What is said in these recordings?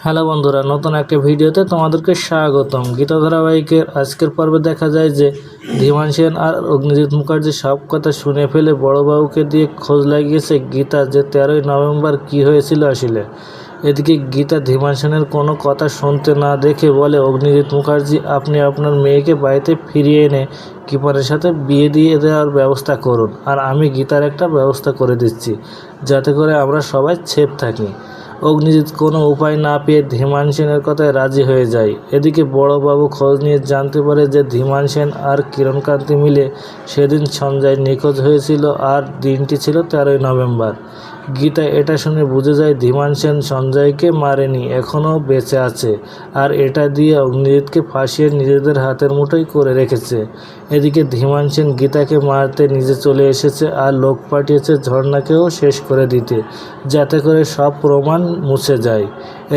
Hello বন্ধুরা, নতুন একটা ভিডিওতে তোমাদেরকে স্বাগতম। গীতা ধারাবাহিকের আজকের পর্বে দেখা যায় যে ধীমান সেন আর অগ্নিজিৎ মুখার্জি সব কথা শুনে ফেলে বড়োবাবুকে দিয়ে খোঁজ লাগিয়েছে গীতা যে 13ই নভেম্বর কি হয়েছিল আসলে। এদিকে গীতা ধীমান সেনের কোনো কথা শুনতে না দেখে বলে, অগ্নিজিৎ মুখার্জি, আপনি আপনার মেয়েকে বাড়িতে ফিরিয়ে এনে কিপারের সাথে বিয়ে দিয়ে দেওয়ার ব্যবস্থা করুন, আর আমি গীতার একটা ব্যবস্থা করে দিচ্ছি যাতে করে আমরা সবাই সেফ থাকি। অগ্নিজিৎ কোনো উপায় না পেয়ে ধীমান সেনের কথায় রাজি হয়ে যায়। এদিকে বড়োবাবু খোঁজ নিয়ে জানতে পারে যে ধীমান সেন আর কিরণকান্তি মিলে সেদিন সঞ্জয় নিখোঁজ হয়েছিল আর দিনটি ছিল 13ই নভেম্বর। গীতা এটা শুনে বুঝে যায় ধীমান সেন সঞ্জয়কে মারেনি, এখনও বেঁচে আছে, আর এটা দিয়ে অগ্নিজিৎকে ফাঁসিয়ে নিজেদের হাতের মুঠোয় করে রেখেছে। এদিকে ধীমান সেন গীতাকে মারতে নিজে চলে এসেছে আর লোক পাঠিয়েছে ঝর্ণাকেও শেষ করে দিতে, যাতে করে সব প্রমাণ মুছে যায়।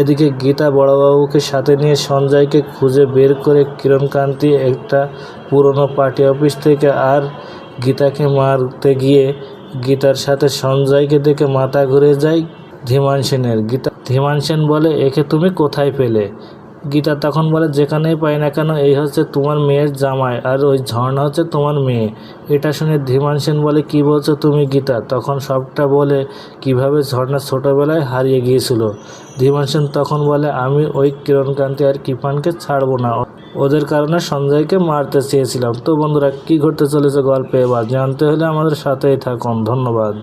এদিকে গীতা বড়োবাবুকে সাথে নিয়ে সঞ্জয়কে খুঁজে বের করে কিরণকান্তি একটা পুরনো পার্টি অফিস থেকে আর গীতাকে মারতে গিয়ে গীতার সাথে সঞ্জয়কে দেখে মাথা ঘুরে যায় ধীমান সেনের। ধীমান সেন বলে, একে তুমি কোথায় পেলে? গীতা তখন বলে, যেখানেই পাই না কেন, এই হচ্ছে তোমার মেয়ের জামাই আর ওই ঝর্ণা হচ্ছে তোমার মেয়ে। এটা শুনে ধীমান সেন বলে, কি বলছো তুমি গীতা? তখন সবটা বলে কিভাবে ঝর্ণা ছোটোবেলায় হারিয়ে গিয়েছিল। ধীমান সেন তখন বলে, আমি ওই কিরণকান্তি আর কৃপানকে ছাড়বো না, ওদের কারণে সঞ্জয়কে মারতে চেয়েছিলাম। তো বন্ধুরা, কী ঘটতে চলেছে গল্পে এবার জানতে হলে আমাদের সাথেই থাকুন। ধন্যবাদ।